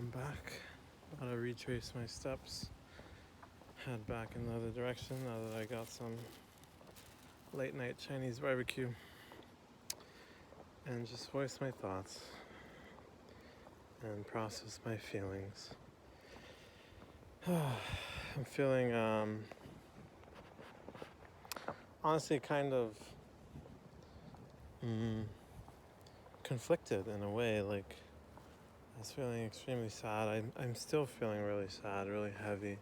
I'm back. About to retrace my steps, head back in the other direction now that I got some late night Chinese barbecue, and just voice my thoughts and process my feelings. I'm feeling honestly kind of conflicted in a way. Like, I was feeling extremely sad. I'm still feeling really sad, really heavy.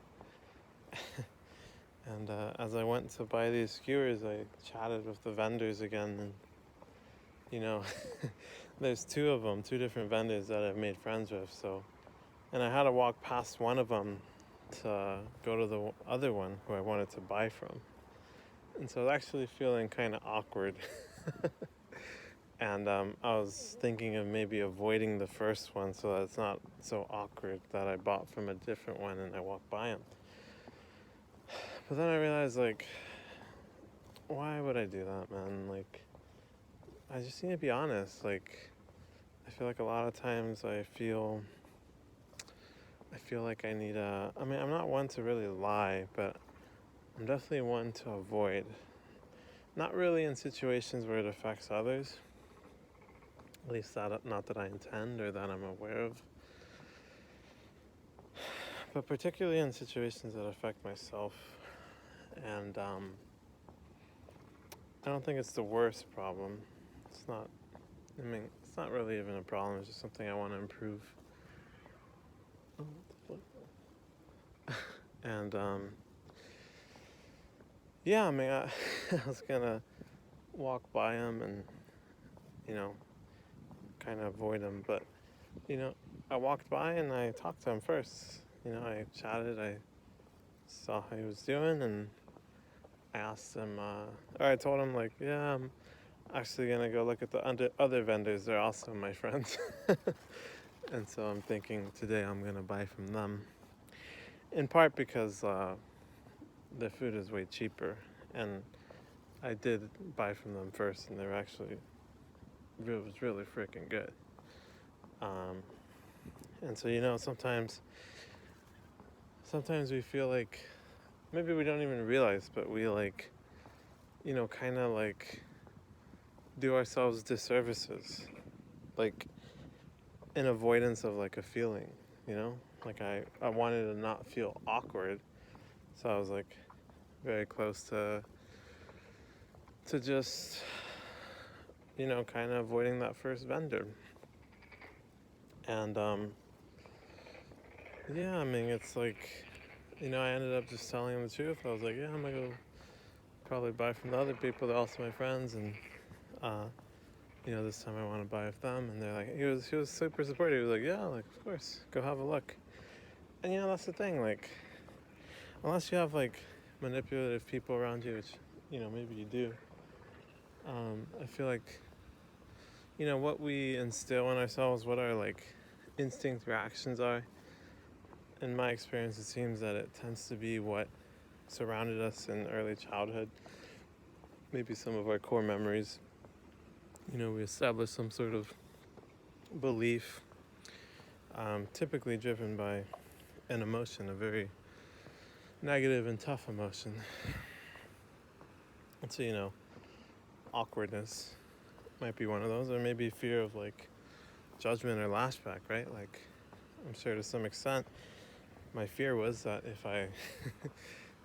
And as I went to buy these skewers, I chatted with the vendors again, and there's two of them, two different vendors that I've made friends with. So, and I had to walk past one of them to go to the other one who I wanted to buy from. And so I was actually feeling kind of awkward. And I was thinking of maybe avoiding the first one so that it's not so awkward that I bought from a different one and I walked by him. But then I realized, like, why would I do that, man? Like, I just need to be honest. Like, I feel like a lot of times I feel like I need I'm not one to really lie, but I'm definitely one to avoid. Not really in situations where it affects others. At least not that I intend or that I'm aware of. But particularly in situations that affect myself. And I don't think it's the worst problem. It's not really even a problem. It's just something I want to improve. And yeah, I was gonna walk by him and kind of avoid him, but I walked by and I talked to him first. I chatted. I saw how he was doing, and I asked him. Or I told him, like, yeah, I'm actually gonna go look at the other vendors. They're also my friends, and so I'm thinking today I'm gonna buy from them. In part because the food is way cheaper, and I did buy from them first, and it was really freaking good. And so sometimes we feel like maybe we don't even realize, but we kind of like do ourselves disservices, like in avoidance of like a feeling, like I wanted to not feel awkward, so I was like very close to just kind of avoiding that first vendor. And yeah, it's like I ended up just telling him the truth. I was like, yeah, I'm gonna go probably buy from the other people. They're also my friends, and this time I want to buy with them. And they're like, he was super supportive. He was like, yeah, like, of course, go have a look. And that's the thing, like, unless you have like manipulative people around you, which maybe you do, I feel like what we instill in ourselves, what our like instinct reactions are. In my experience, it seems that it tends to be what surrounded us in early childhood. Maybe some of our core memories. We establish some sort of belief, typically driven by an emotion, a very negative and tough emotion. And so, awkwardness might be one of those, or maybe fear of like judgment or lashback, right? Like, I'm sure to some extent, my fear was that if I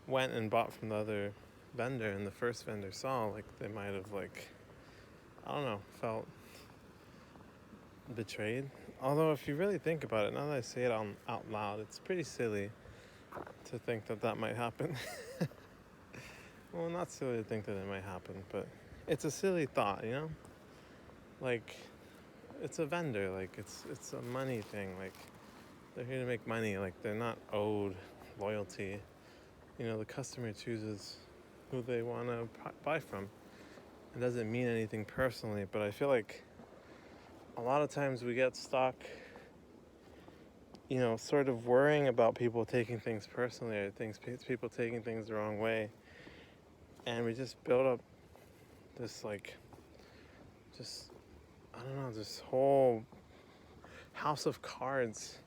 went and bought from the other vendor and the first vendor saw, like, they might have, like, I don't know, felt betrayed. Although if you really think about it, now that I say it out loud, it's pretty silly to think that might happen. Well, not silly to think that it might happen, but it's a silly thought, Like, it's a vendor, like, it's a money thing, like, they're here to make money, like, they're not owed loyalty. The customer chooses who they want to buy from. It doesn't mean anything personally, but I feel like a lot of times we get stuck, sort of worrying about people taking things personally, or people taking things the wrong way. And we just build up this, like, just, I don't know, this whole house of cards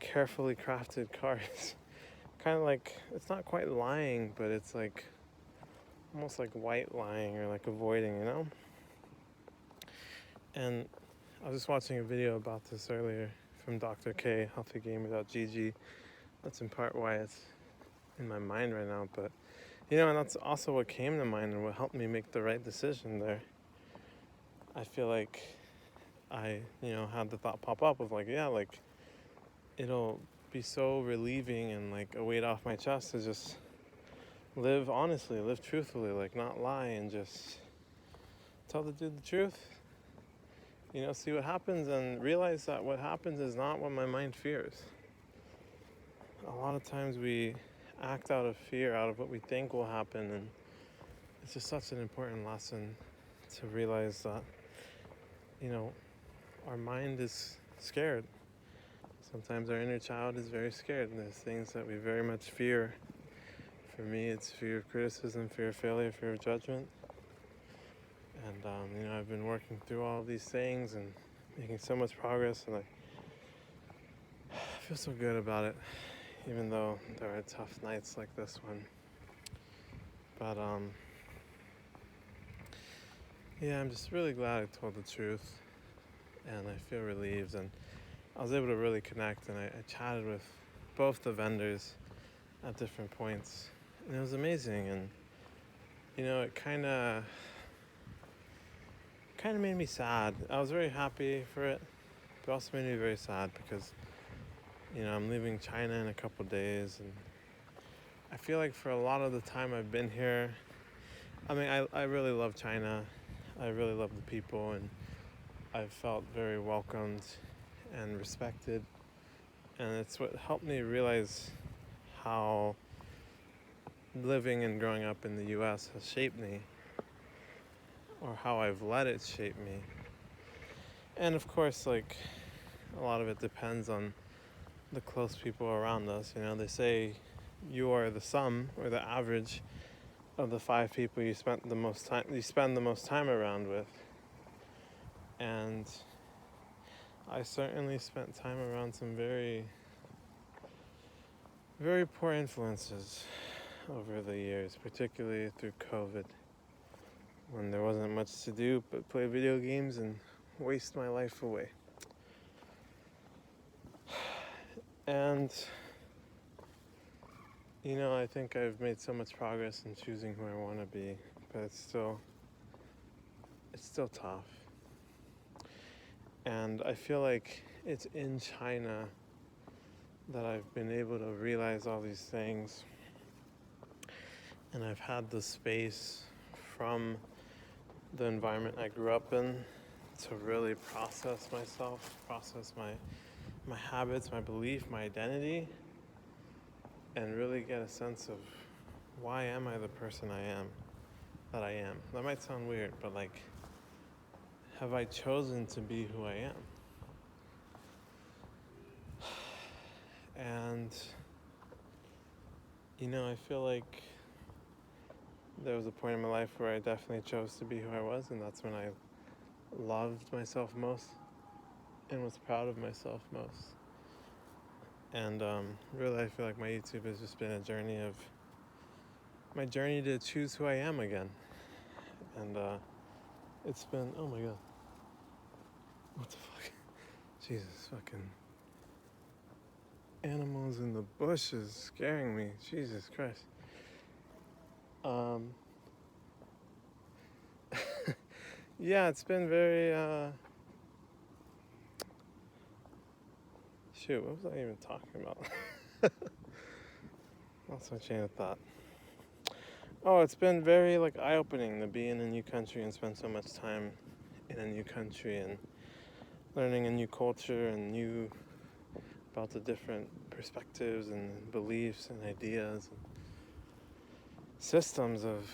carefully crafted cards. Kind of like, it's not quite lying, but it's like almost like white lying or like avoiding, you know? And I was just watching a video about this earlier from Dr. K, healthygamer.gg. That's in part why it's in my mind right now, but and that's also what came to mind and what helped me make the right decision there. I feel like I, had the thought pop up of like, yeah, like it'll be so relieving and like a weight off my chest to just live honestly, live truthfully, like not lie and just tell the dude the truth. See what happens and realize that what happens is not what my mind fears. A lot of times we act out of fear, out of what we think will happen, and it's just such an important lesson to realize that, our mind is scared. Sometimes our inner child is very scared, and there's things that we very much fear. For me, it's fear of criticism, fear of failure, fear of judgment. And, I've been working through all of these things and making so much progress, and I feel so good about it, even though there are tough nights like this one. But, I'm just really glad I told the truth, and I feel relieved, and I was able to really connect, and I chatted with both the vendors at different points, and it was amazing, and, it kind of made me sad. I was very happy for it, but also made me very sad because, I'm leaving China in a couple days, and I feel like for a lot of the time I've been here, I really love China. I really love the people, and I felt very welcomed and respected, and it's what helped me realize how living and growing up in the U.S. has shaped me, or how I've let it shape me. And of course, like, a lot of it depends on the close people around us. They say you are the sum or the average of the 5 people you spend the most time around with. And I certainly spent time around some very, very poor influences over the years, particularly through COVID, when there wasn't much to do but play video games and waste my life away. And, I think I've made so much progress in choosing who I want to be, but it's still tough. And I feel like it's in China that I've been able to realize all these things. And I've had the space from the environment I grew up in to really process myself, process my habits, my belief, my identity, and really get a sense of why am I the person that I am. That might sound weird, but like, have I chosen to be who I am? And, I feel like there was a point in my life where I definitely chose to be who I was, and that's when I loved myself most and was proud of myself most. And really, I feel like my YouTube has just been a journey to choose who I am again. And it's been, oh my God. What the fuck? Jesus, fucking animals in the bushes scaring me. Jesus Christ. Yeah, it's been very, shoot, what was I even talking about? Lost my chain of thought. Oh, it's been very, like, eye-opening to be in a new country and spend so much time in a new country and learning a new culture and about the different perspectives and beliefs and ideas and systems of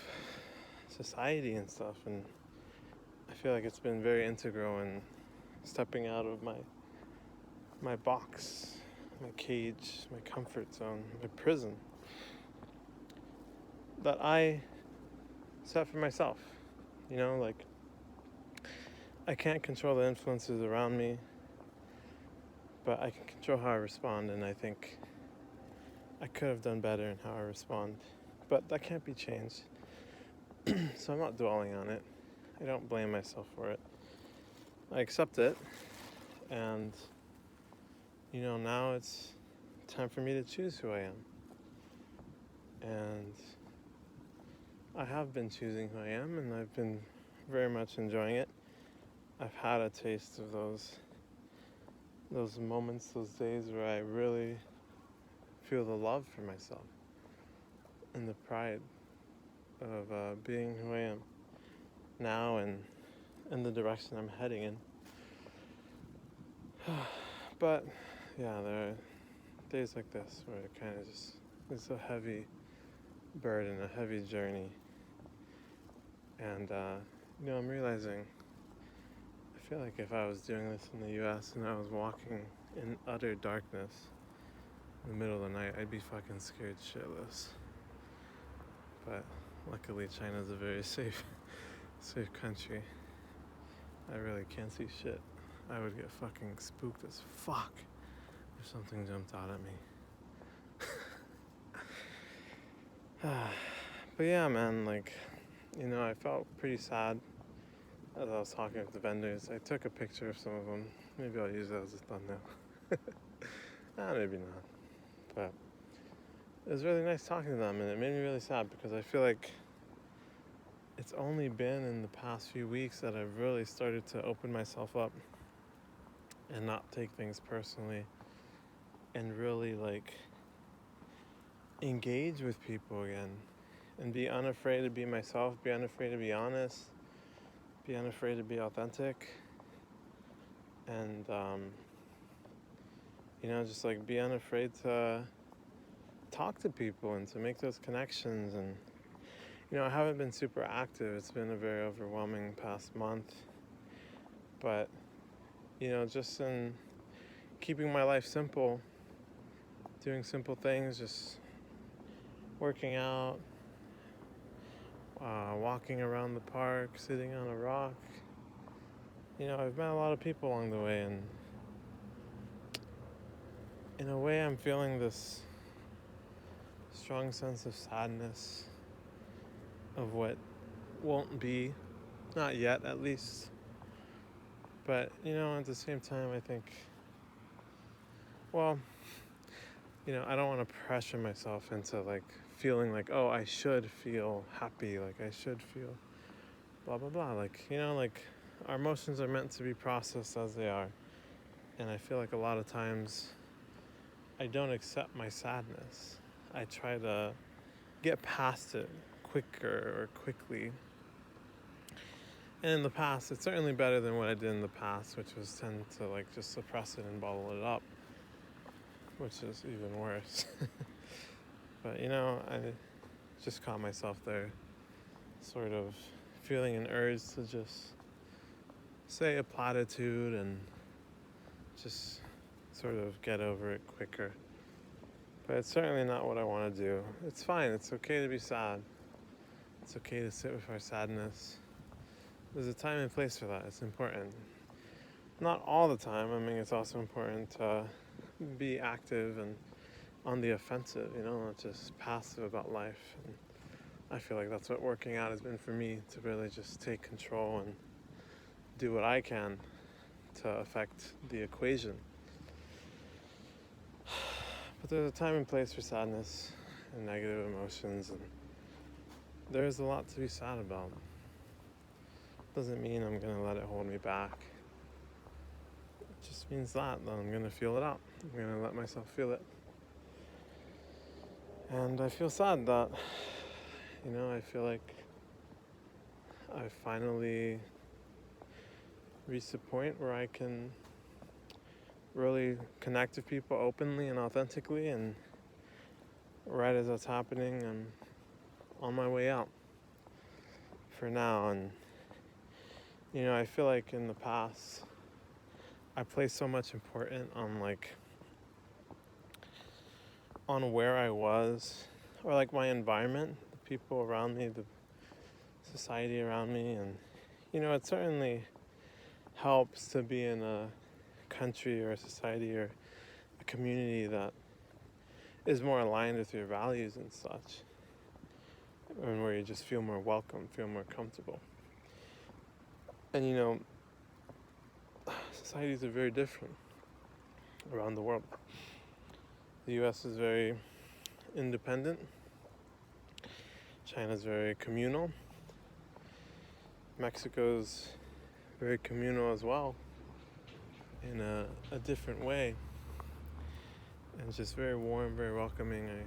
society and stuff. And I feel like it's been very integral in stepping out of my box, my cage, my comfort zone, my prison that I set for myself. I can't control the influences around me, but I can control how I respond, and I think I could have done better in how I respond. But that can't be changed. So I'm not dwelling on it. I don't blame myself for it. I accept it, and now it's time for me to choose who I am. And I have been choosing who I am, and I've been very much enjoying it. I've had a taste of those moments, those days where I really feel the love for myself and the pride of being who I am now and in the direction I'm heading in. But yeah, there are days like this where it kind of just is a heavy burden, a heavy journey. And I'm realizing I feel like if I was doing this in the US and I was walking in utter darkness in the middle of the night, I'd be fucking scared shitless. But luckily China's a very safe country. I really can't see shit. I would get fucking spooked as fuck if something jumped out at me. But yeah, man, I felt pretty sad as I was talking with the vendors. I took a picture of some of them. Maybe I'll use that as a thumbnail. Maybe not. But it was really nice talking to them, and it made me really sad because I feel like it's only been in the past few weeks that I've really started to open myself up and not take things personally and really engage with people again and be unafraid to be myself, be unafraid to be honest, be unafraid to be authentic, and just be unafraid to talk to people and to make those connections. And I haven't been super active. It's been a very overwhelming past month, but just in keeping my life simple, doing simple things, just working out, walking around the park, sitting on a rock. I've met a lot of people along the way, and in a way I'm feeling this strong sense of sadness of what won't be, not yet at least. But at the same time I think, I don't want to pressure myself into feeling oh, I should feel happy, I should feel blah blah blah, our emotions are meant to be processed as they are. And I feel like a lot of times I don't accept my sadness. I try to get past it quickly. And in the past, it's certainly better than what I did in the past, which was tend to just suppress it and bottle it up, which is even worse. But I just caught myself there, sort of feeling an urge to just say a platitude and just sort of get over it quicker. But it's certainly not what I want to do. It's fine. It's okay to be sad. It's okay to sit with our sadness. There's a time and place for that. It's important. Not all the time. I mean, it's also important to be active and on the offensive, not just passive about life. And I feel like that's what working out has been for me, to really just take control and do what I can to affect the equation. But there's a time and place for sadness and negative emotions, and there's a lot to be sad about. Doesn't mean I'm gonna let it hold me back. It just means that I'm gonna feel it out. I'm gonna let myself feel it. And I feel sad that, I feel like I finally reached a point where I can really connect with people openly and authentically, and right as that's happening, I'm on my way out for now. And I feel like in the past I placed so much importance on where I was, or my environment, the people around me, the society around me. And it certainly helps to be in a country or a society or a community that is more aligned with your values and such, and where you just feel more welcome, feel more comfortable. And societies are very different around the world. The US is very independent. China's very communal. Mexico's very communal as well, in a different way. And just very warm, very welcoming. I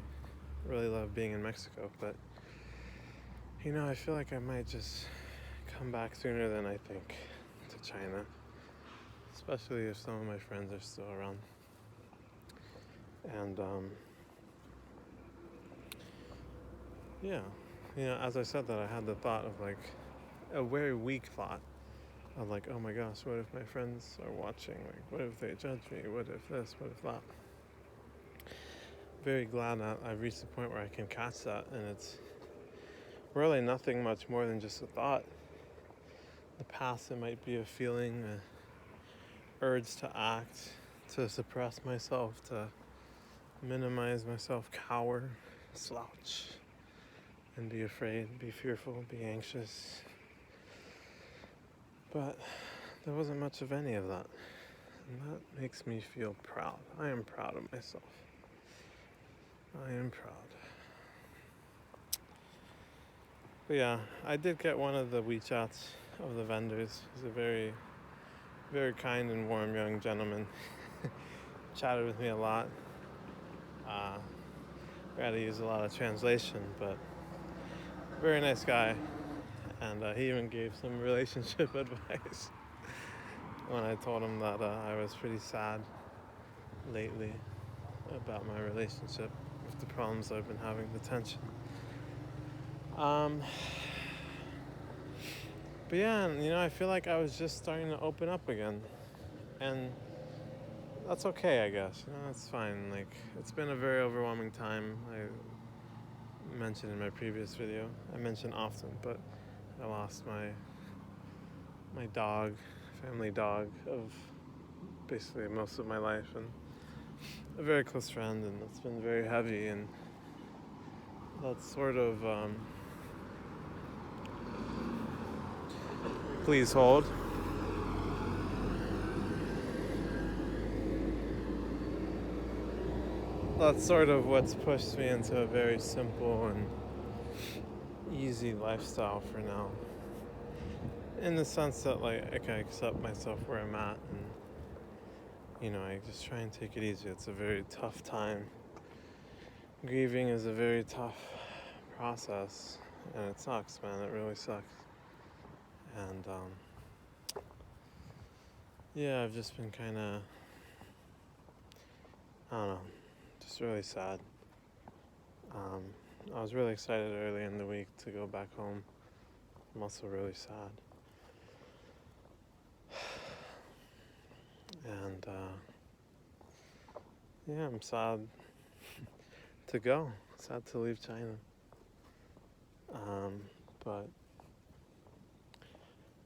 really love being in Mexico, but I feel like I might just come back sooner than I think to China, especially if some of my friends are still around. And as I said that, I had the thought of like a very weak thought of like, oh my gosh, what if my friends are watching? Like, what if they judge me? What if this? What if that? Very glad that I've reached the point where I can catch that, and it's really nothing much more than just a thought. The past, it might be a feeling, an urge to act, to suppress myself, to minimize myself, cower, slouch, and be afraid, be fearful, be anxious. But there wasn't much of any of that, and that makes me feel proud. I am proud of myself. I am proud. But yeah, I did get one of the WeChats of the vendors. He's a very, very kind and warm young gentleman. Chatted with me a lot. We had to use a lot of translation, but very nice guy. And he even gave some relationship advice when I told him that I was pretty sad lately about my relationship, with the problems I've been having, the tension. But yeah, I feel like I was just starting to open up again, and that's okay, I guess. That's fine. Like, it's been a very overwhelming time. I mentioned in my previous video, I mention often, but I lost my dog, family dog of basically most of my life, and a very close friend, and it's been very heavy, and that's sort of please hold. That's sort of what's pushed me into a very simple and easy lifestyle for now, in the sense that like I can accept myself where I'm at, and I just try and take it easy. It's a very tough time. Grieving is a very tough process, and it sucks, man. It really sucks. And I've just been kind of, I don't know, just really sad. I was really excited early in the week to go back home. I'm also really sad. And I'm sad to go. Sad to leave China. But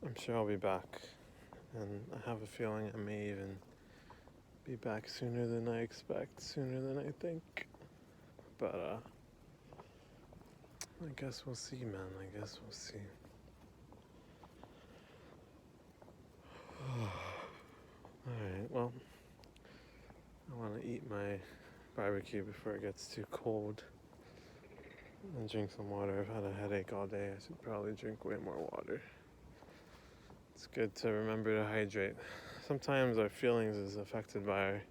I'm sure I'll be back. And I have a feeling I may even be back sooner than I expect, sooner than I think. But I guess we'll see, man. I guess we'll see. Alright, well, I want to eat my barbecue before it gets too cold and drink some water. I've had a headache all day. I should probably drink way more water. It's good to remember to hydrate. Sometimes our feelings is affected by our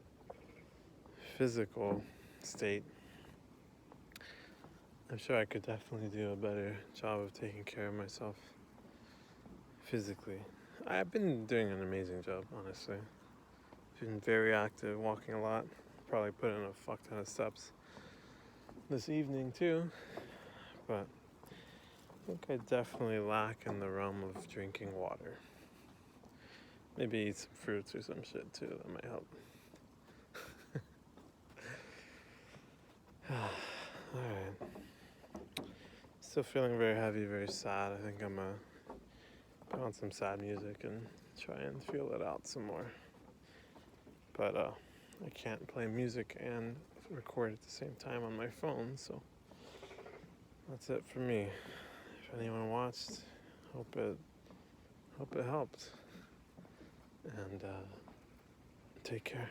physical state. I'm sure I could definitely do a better job of taking care of myself physically. I've been doing an amazing job, honestly. Been very active, walking a lot. Probably put in a fuck ton of steps this evening too. But I think I definitely lack in the realm of drinking water. Maybe eat some fruits or some shit too, that might help. Alright. Still feeling very heavy, very sad. I think I'm gonna put on some sad music and try and feel it out some more. but I can't play music and record at the same time on my phone, so that's it for me. If anyone watched, hope it helped, and take care.